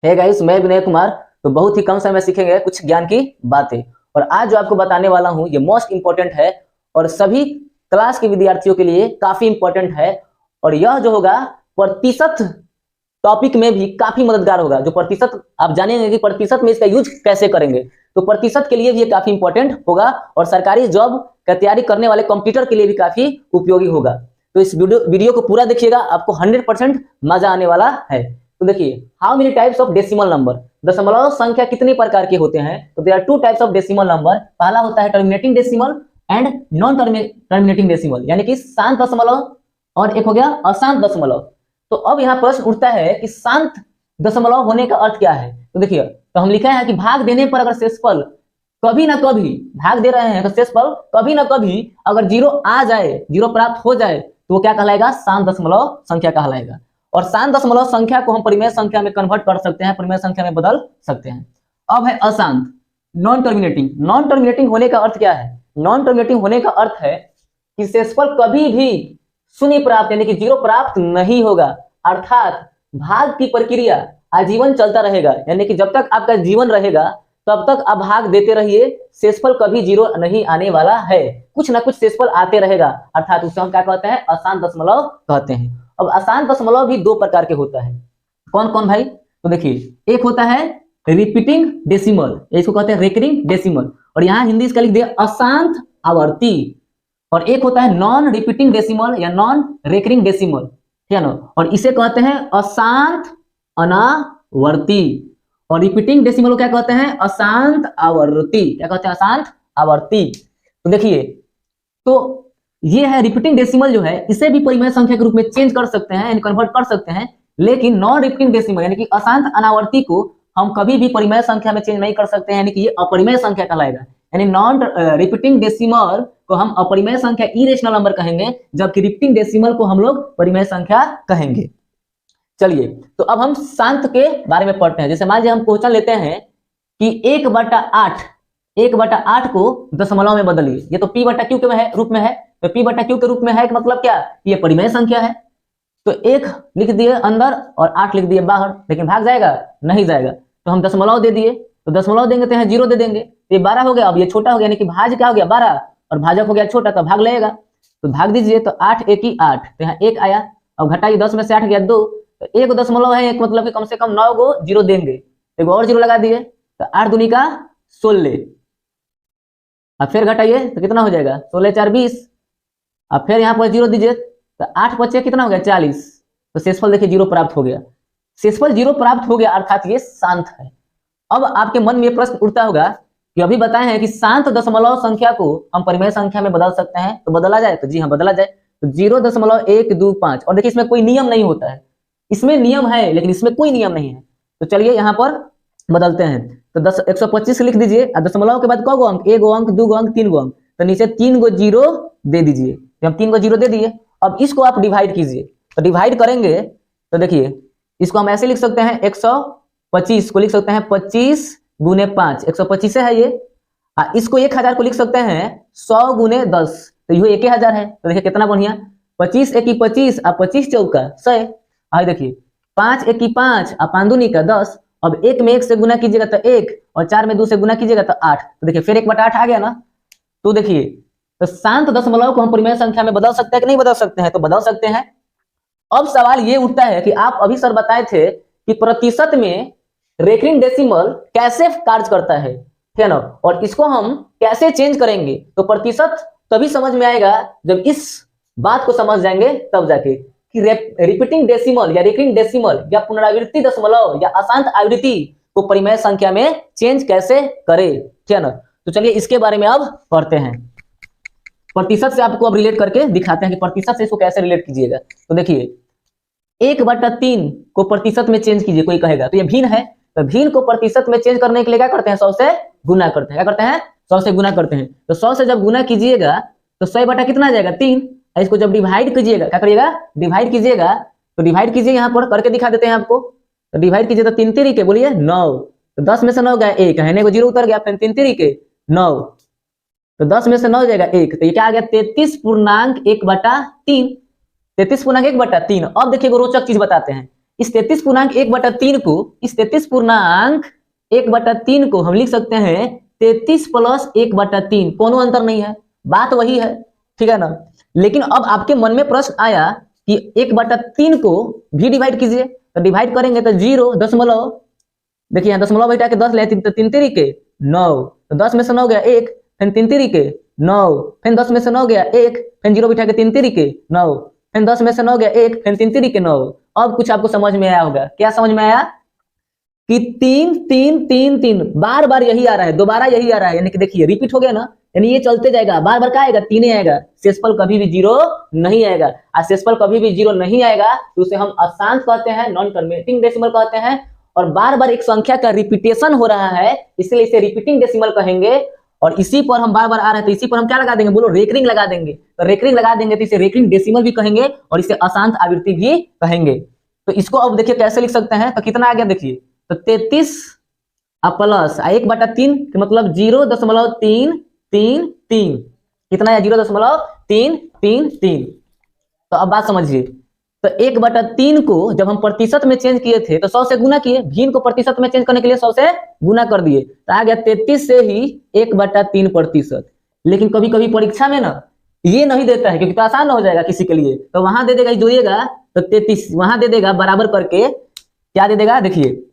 है गाइस, मैं विनय कुमार। तो बहुत ही कम समय में सीखेंगे कुछ ज्ञान की बातें। और आज जो आपको बताने वाला हूं ये मोस्ट इंपॉर्टेंट है और सभी क्लास के विद्यार्थियों के लिए काफी इंपॉर्टेंट है। और यह जो होगा प्रतिशत टॉपिक में भी काफी मददगार होगा। जो प्रतिशत आप जानेंगे कि प्रतिशत में इसका यूज कैसे करेंगे, तो प्रतिशत के लिए भी ये काफी इंपॉर्टेंट होगा और सरकारी जॉब का तैयारी करने वाले कंप्यूटर के लिए भी काफी उपयोगी होगा। तो इस वीडियो को पूरा देखिएगा, आपको 100% मजा आने वाला है। तो देखिए, how many types of decimal number, दशमलव संख्या कितने प्रकार के होते हैं। तो there are two types of decimal number. पहला होता है terminating decimal and non terminating decimal, यानी कि शांत दशमलव, और एक हो गया अशांत दशमलव। तो अब यहाँ प्रश्न उठता है कि शांत दशमलव होने का अर्थ क्या है। तो देखिए, तो हम लिखा है कि भाग देने पर अगर शेषफल कभी ना कभी, भाग दे रहे हैं तो शेषफल कभी ना कभी अगर जीरो आ जाए, जीरो प्राप्त हो जाए, तो वो क्या कहलाएगा, शांत दशमलव संख्या कहलाएगा। और शांत दशमलव संख्या को हम परिमेय संख्या में कन्वर्ट कर सकते हैं, परिमेय संख्या में बदल सकते हैं। अब है अशांत, नॉन टर्मिनेटिंग। नॉन टर्मिनेटिंग होने का अर्थ क्या है। नॉन टर्मिनेटिंग होने का अर्थ है कि शेषफल कभी भी शून्य प्राप्त यानी कि जीरो प्राप्त नहीं होगा, अर्थात भाग की प्रक्रिया आजीवन चलता रहेगा, यानी कि जब तक आपका जीवन रहेगा तब तक आप भाग देते रहिए, शेषफल कभी जीरो नहीं आने वाला है, कुछ ना कुछ शेषफल आते रहेगा, अर्थात उसे हम क्या कहते हैं, अशांत दशमलव कहते हैं। अब अशांत दशमलव भी दो प्रकार के होता है। कौन कौन भाई, तो देखिए, एक होता है रिपीटिंग डेसिमल, इसको कहते हैं रेकरिंग डेसिमल, और यहाँ हिंदी इसका लिख दिया अशांत आवर्ती। और एक होता है नॉन रिपीटिंग डेसिमल या नॉन रेकरिंग डेसिमल, ठीक है ना, और इसे कहते हैं अशांत अनावर्ती। और रिपीटिंग डेसिमल को क्या कहते हैं, अशांत आवर्ती। क्या कहते हैं, अशांत आवर्ती। तो देखिए, तो ये है रिपीटिंग डेसिमल जो है, इसे भी परिमेय संख्या के रूप में चेंज कर सकते हैं, यानी कन्वर्ट कर सकते हैं। लेकिन नॉन रिपीटिंग डेसिमल यानी कि अशांत अनावर्ती को हम कभी भी परिमेय संख्या में चेंज नहीं कर सकते हैं, यानी कि ये अपरिमेय संख्या कहलाएगा। यानी नॉन रिपीटिंग डेसिमल को हम अपरिमेय संख्या इरेशनल नंबर कहेंगे, जबकि रिपीटिंग डेसिमल को हम लोग परिमेय संख्या कहेंगे। चलिए, तो अब हम शांत के बारे में पढ़ते हैं। जैसे मान लीजिए हम क्वेश्चन लेते हैं कि 1/8 को दशमलव में बदलिए। ये तो p/q के रूप में है, तो p/q के रूप में है कि मतलब क्या, ये परिमेय संख्या है। तो 1 लिख दिए अंदर और 8 लिख दिए बाहर, लेकिन भाग जाएगा, नहीं जाएगा। तो हम दशमलव दे दिए, तो दशमलव देंगे तो यहाँ 0 दे देंगे, तो ये 12 हो गया। अब ये छोटा हो गया, यानी कि भाज क्या हो गया, 12, और भाजक हो गया छोटा, तो भाग लगेगा। तो भाग दीजिए, तो 8 1 ही 8, तो यहाँ 1 आया। अब घटाइए, 10 में से 8 गया 2, तो 1 दशमलव है, एक मतलब कि कम से कम 9 गो जीरो देंगे, एक और जीरो लगा दिए, तो 8 दूनी का 16। अब फिर घटाइए तो कितना हो जाएगा, 16 4 20। अब फिर यहाँ पर जीरो दीजिए, तो 8 बचे कितना हो गया, 40। तो शेषफल देखिए जीरो प्राप्त हो गया, शेषफल जीरो प्राप्त हो गया, अर्थात ये शांत है। अब आपके मन में प्रश्न उठता होगा कि अभी बताए हैं कि शांत दशमलव संख्या को हम परिमेय संख्या में बदल सकते हैं, तो बदला जाए, तो जी हाँ बदला जाए। तो 0.125, और देखिए इसमें कोई नियम नहीं होता है, इसमें नियम है लेकिन इसमें कोई नियम नहीं है। तो चलिए यहाँ पर बदलते हैं, तो 125 लिख दीजिए, दशमलव के बाद कौ गो अंक, 1 गो अंक, 2 गो अंक, 3 गो अंक, तो नीचे 3 गो जीरो दे दीजिए। हम 3 गो जीरो दे दिए। अब इसको आप डिवाइड कीजिए, तो डिवाइड करेंगे तो देखिए इसको हम ऐसे लिख सकते हैं, 125 को लिख सकते हैं 25 गुने 5, 125 है ये। इसको 1000 को लिख सकते हैं 100 गुने 10, तो ये 1000 है। तो देखिए कितना बढ़िया, 25 1 25, 25 चौका 100। आई देखिए 5 1 5, 5 दूनी का 10। अब 1 में 1 से गुना कीजिएगा तो 1, और 4 में 2 से गुना कीजिएगा तो 8। तो देखिए फिर 1/8 आ गया ना। तो देखिए, तो शांत दशमलव को हम परिमेय संख्या में बदल सकते हैं कि नहीं बदल सकते हैं, तो बदल सकते हैं। अब सवाल ये उठता है कि आप अभी सर बताए थे कि प्रतिशत में रेकरिंग डेसिमल कैसे कार्य करता है, ठीक है ना, और इसको हम कैसे चेंज करेंगे। तो प्रतिशत तभी समझ में आएगा जब इस बात को समझ जाएंगे, तब जाके कि रिपीटिंग डेसिमल या रेकरिंग डेसिमल या पुनरावृत्ति दशमलव या अशांत आवृत्ति को परिमेय संख्या में चेंज कैसे करे, ठीक है ना। तो चलिए इसके बारे में अब पढ़ते हैं। प्रतिशत से आपको अब रिलेट करके दिखाते हैं कि प्रतिशत से इसको कैसे रिलेट कीजिएगा। तो देखिए 1/3 को प्रतिशत में चेंज कीजिए, कोई कहेगा तो ये भिन्न है, तो भिन्न को प्रतिशत में चेंज करने के लिए क्या करते हैं, 100 से गुना करते हैं। क्या करते हैं, 100 से गुना करते हैं। तो 100 से जब गुना कीजिएगा तो 100 बटा कितना आ जाएगा, 3। इसको जब डिवाइड कीजिएगा, क्या करिएगा, डिवाइड कीजिएगा, तो डिवाइड कीजिए, यहाँ पर करके दिखा देते हैं आपको। तो डिवाइड कीजिए तो 3 3 के बोलिए 9, तो 10 में से 9 गया 1, है को जीरो उतर गया, फिर 3 3 के 9, तो 10 में से 9 जाएगा 1, तो ये क्या आ गया, 33.1/3। 33.1/3। अब देखिए रोचक चीज बताते हैं, इस 33 को हम लिख सकते हैं 33 + 1/3। कोनो अंतर नहीं है, बात वही है, ठीक है ना। लेकिन अब आपके मन में प्रश्न आया कि 1/3 को भी डिवाइड कीजिए, तो डिवाइड करेंगे तो 0 दशमलव, देखिए यहाँ दशमलव बैठा के 10 ले, तो 3 3 के 9, तो 10 में से 9 गया 1, फिर 3 3 के 9, फिर 10 में से 9 गया 1, फिर 0 बैठा के 3 3 के 9, फिर 10 में से 9 गया 1, फिर 3 3 के 9। अब कुछ आपको समझ में आया होगा, क्या समझ में आया कि 3 3 3 3 बार बार यही आ रहा है, दोबारा यही आ रहा है, यानी कि देखिए रिपीट हो गया ना, यानी ये चलते जाएगा, बार बार क्या आएगा, 3 आएगा, शेषफल कभी भी 0 नहीं आएगा। और शेषफल कभी भी 0 नहीं आएगा तो उसे हम अशांत कहते हैं, नॉन टर्मिनेटिंग डेसिमल कहते हैं। और बार बार एक संख्या का रिपीटेशन हो रहा है, इसलिए इसे रिपीटिंग डेसिमल कहेंगे। और इसी पर हम बार बार आ रहे हैं तो इसी पर हम क्या लगा देंगे, बोलो रेकरिंग लगा देंगे। तो रेकरिंग लगा देंगे तो इसे रेकरिंग डेसिमल भी कहेंगे और इसे अशांत आवृत्ति भी कहेंगे। तो इसको अब देखिए कैसे लिख सकते हैं, तो कितना आ गया देखिए, तो 33 प्लस 1/3 के मतलब 0.333, कितना है 0.333। तो अब बात समझिए, तो 1/3 को जब हम प्रतिशत में चेंज किए थे तो 100 से गुना किए, भिन्न को प्रतिशत में चेंज करने के लिए 100 से गुना कर दिए, तो आ गया 33 से ही 1/3%। लेकिन कभी कभी परीक्षा में ना ये नहीं देता है, क्योंकि तो आसान हो जाएगा किसी के लिए, तो वहां दे देगा, जोड़िएगा तो 33 वहां दे देगा बराबर करके, क्या दे देगा देखिए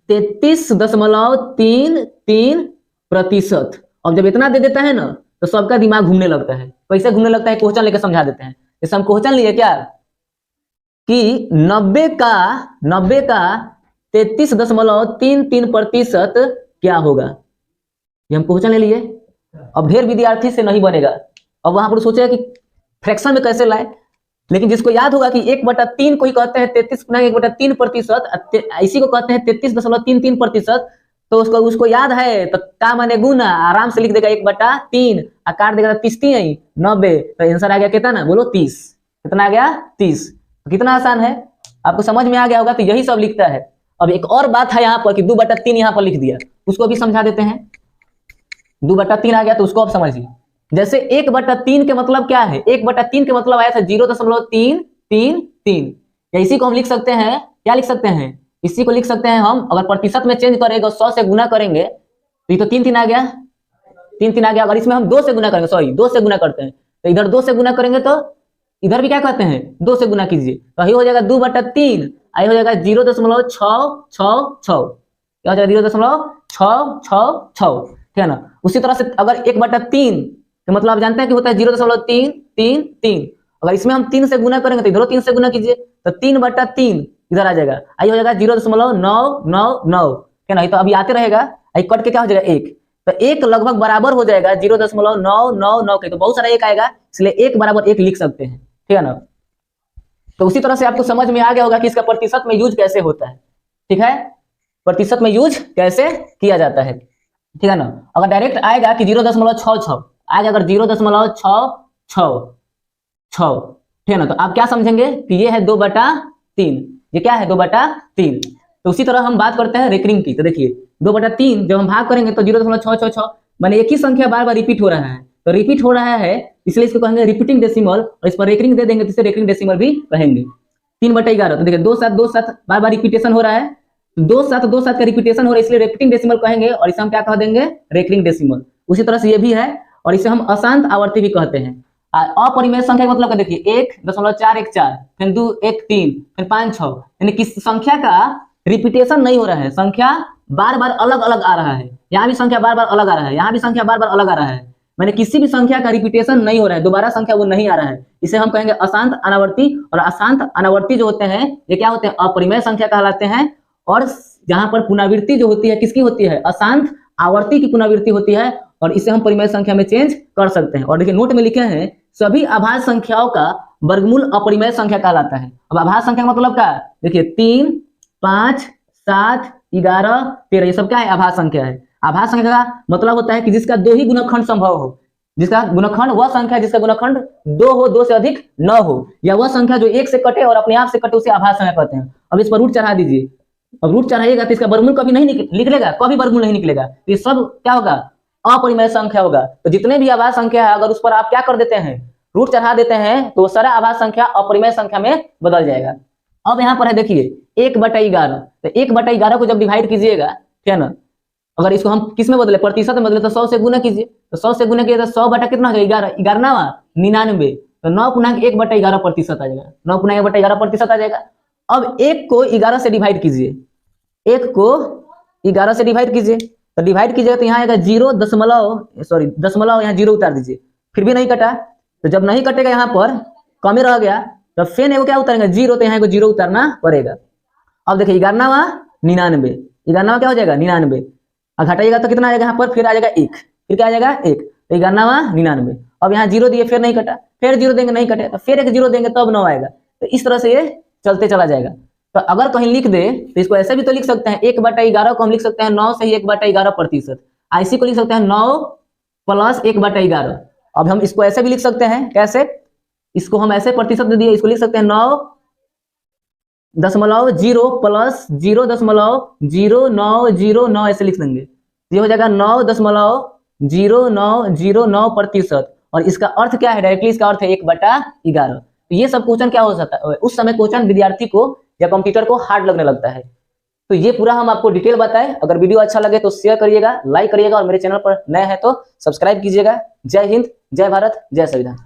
33.33%। अब जब इतना दे देता है ना तो सबका दिमाग घूमने लगता है। कैसे घूमने लगता है, क्वेश्चन लेकर समझा देते हैं। जैसे हम क्वेश्चन लिए क्या कि 90 का 33.33% क्या होगा, ये हम क्वेश्चन ले लिए। अब ढेर विद्यार्थी से नहीं बनेगा, अब वहां पर सोचेगा कि फ्रैक्शन में कैसे लाए, लेकिन जिसको याद होगा कि 1/3 को ही कहते हैं 33 गुना 1/3%, इसी को कहते हैं 33.33%, तो उसको याद है तो का माने गुना, आराम से लिख देगा 1/3, काट देगा 30 90, तो आंसर आ गया कितना ना, बोलो 30। कितना आ गया 30। तो कितना आसान है, आपको समझ में आ गया होगा। तो यही सब लिखता है। अब एक और बात है यहाँ पर कि 2/3 यहाँ पर लिख दिया, उसको भी समझा देते हैं। 2/3 आ गया तो उसको आप समझिए। जैसे 1/3 के मतलब क्या है, 1/3 के मतलब आया था 0.333, या इसी को हम लिख सकते हैं, क्या लिख सकते हैं, इसी को लिख सकते हैं हम, अगर प्रतिशत में चेंज करेंगे 100 से गुना करेंगे तो ये तो 3 3 आ गया, 3 3 आ गया। अगर इसमें हम 2 से गुना करेंगे, सॉरी 2 से गुना करते हैं, तो इधर 2 से गुना करेंगे तो इधर भी क्या कहते हैं 2 से गुना कीजिए, तो यही हो जाएगा 2/3, आई हो जाएगा 0.666, क्या हो जाएगा 0.666, ठीक है ना। उसी तरह से अगर 1/3 तो मतलब आप जानते हैं कि होता है 0.333, अगर इसमें हम 3 से गुना करेंगे तो इधर 3 से गुना कीजिए, तो 3/3 इधर आ जाएगा, आई हो जाएगा 0.999, क्या नहीं, तो अभी आते रहेगा, आई कट के क्या हो जाएगा 1, तो 1 लगभग बराबर हो जाएगा 0.999 के, तो बहुत सारा 1 आएगा, इसलिए 1 बराबर 1 लिख सकते हैं, ठीक है ना। तो उसी तरह से आपको समझ में आ गया होगा कि इसका प्रतिशत में यूज कैसे होता है, ठीक है, प्रतिशत में यूज कैसे किया जाता है, ठीक है ना। अगर डायरेक्ट आएगा कि 0.66 आएगा, अगर 0.666, ठीक है ना, तो आप क्या समझेंगे कि ये है 2/3, ये क्या है 2/3। तो उसी तरह हम बात करते हैं रेकरिंग की। तो देखिए 2/3 जब हम भाग करेंगे तो 0.666, माने एक ही संख्या बार बार रिपीट हो रहा है, तो रिपीट हो रहा है इसलिए इसको कहेंगे रिपीटिंग डेसिमल, और इस पर रेकरिंग दे देंगे तो इसे रेकरिंग डेसिमल भी कहेंगे। 3/11, तो देखिए 2 7 2 7 बार बार रिपीटेशन हो रहा है, 2 7 2 7 का रिपीटेशन हो रहा है, इसलिए रिपीटिंग डेसिमल कहेंगे, और इसे हम क्या कह देंगे रेकरिंग डेसिमल। उसी तरह से ये भी है, और इसे हम अशांत आवर्ती भी कहते हैं। अपरिमेय संख्या का मतलब क्या देखिए 1.414, फिर 2 1 3, फिर 5 6, यानी किस संख्या का रिपीटेशन नहीं हो रहा है, संख्या बार बार अलग अलग आ रहा है, यहाँ भी संख्या बार बार अलग आ रहा है, यहाँ भी संख्या बार बार अलग आ रहा है, मैंने किसी भी संख्या का रिपीटेशन नहीं हो रहा है, दोबारा संख्या वो नहीं आ रहा है, इसे हम कहेंगे अशांत अनावर्ती। और अशांत अनावर्ती जो होते हैं ये क्या होते हैं, अपरिमेय संख्या कहलाते हैं। और जहां पर पुनरावृत्ति जो होती है किसकी होती है, अशांत आवर्ती की पुनरावृत्ति होती है, और इसे हम परिमेय संख्या में चेंज कर सकते हैं। और देखिए नोट में लिखे हैं सभी अभाज्य संख्याओं का वर्गमूल अपरिमेय संख्या कहलाता है। अब अभाज्य संख्या का मतलब क्या है, देखिए 3 5 7 11 13, ये सब क्या है अभाज्य संख्या है। अभाज्य संख्या का मतलब होता है कि जिसका 2 ही गुणनखंड संभव हो, जिसका गुणनखंड वह संख्या जिसका गुणनखंड 2 हो, 2 से अधिक न हो, या वह संख्या जो 1 से कटे और अपने आप से कटे, उसे अभाज्य संख्या कहते हैं। अब इस पर रूट चढ़ा दीजिए, अब रूट चढ़ाइएगा तो इसका वर्गमूल कभी नहीं निकलेगा, कभी वर्गमूल नहीं निकलेगा, तो ये सब क्या होगा अपरिमेय संख्या होगा। तो जितने भी अभाज्य संख्या है अगर उस पर आप क्या कर देते हैं रूट चढ़ा देते हैं तो वो सारा अभाज्य संख्या अपरिमेय संख्या में बदल जाएगा। अब यहाँ पर है देखिए 1/11, तो 1/11 को जब डिवाइड कीजिएगा, ठीक है ना, अगर इसको हम किस में बदले, प्रतिशत में बदले, तो 100 से गुना कीजिए, तो 100 से गुना किए तो 100 बटा कितना हो जाएगा 11, 11वां 99, तो 9×1/11% आ जाएगा, 9×1/11% आ जाएगा। अब 1 को 11 से डिवाइड कीजिए, 1 को 11 से डिवाइड कीजिए, तो डिवाइड कीजिएगा तो यहाँ आएगा 0 यहाँ 0 उतार दीजिए, फिर भी नहीं कटा, तो जब नहीं कटेगा यहाँ पर कमे रह गया, तो फिर एगो क्या उतारेंगे 0, तो यहाँ को 0 उतारना पड़ेगा। अब देखिए 11वां 99, 11वां क्या हो जाएगा 99, और घटाइएगा तो कितना आएगा यहाँ पर, फिर आ जाएगा 1, फिर क्या आ जाएगा 1, तो 11वां 99। अब यहाँ 0 दिए, फिर नहीं कटा, फिर 0 देंगे नहीं कटे, तो फिर एक 0 देंगे तब 9 आएगा। तो इस तरह से ये चलते चला जाएगा। तो अगर कहीं लिख दे तो इसको ऐसे भी तो लिख सकते हैं, 1/11 को हम लिख सकते हैं 9 से ही 1/11%, IC को लिख सकते हैं 9 + 1/11। अब हम इसको ऐसे भी लिख सकते हैं, कैसे, इसको हम ऐसे प्रतिशत दे दिए, इसको लिख सकते हैं 9.0 + 0.0909 ऐसे लिख देंगे, ये हो जाएगा 9.0909%। और इसका अर्थ क्या है, डायरेक्टली इसका अर्थ है 1/11। तो ये सब क्वेश्चन क्या हो सकता है, उस समय क्वेश्चन विद्यार्थी को या कंप्यूटर को हार्ड लगने लगता है। तो ये पूरा हम आपको डिटेल बताए। अगर वीडियो अच्छा लगे तो शेयर करिएगा, लाइक करिएगा, और मेरे चैनल पर नए हैं तो सब्सक्राइब कीजिएगा। जय हिंद, जय भारत, जय संविधान।